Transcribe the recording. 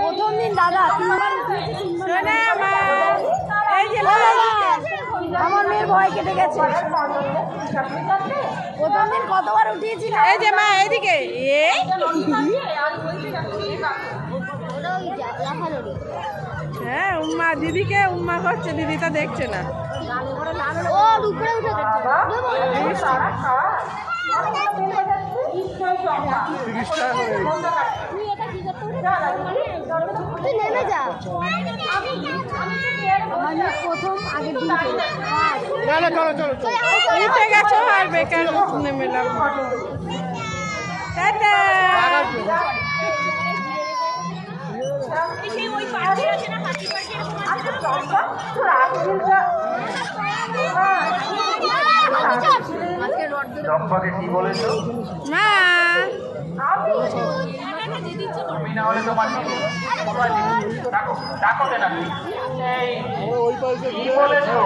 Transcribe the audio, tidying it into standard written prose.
প্রথম দিন দাদা আমার মেয়ের ভয় কেটে গেছে। প্রথম দিন কতবার উঠিয়েছিল। এই যে মা এইদিকে হ্যাঁ উম্মা দিদিকে উম্মা করছে, দিদি তো দেখছে না। নেমে যা প্রথম আগের দিন উঠে গেছো আর বেকার নেমে এলাম। টাটা। চম্পাকে কি বলেছো? মা তুমি না হলে তোমার ডাকো ডাকো না কি বলেছো?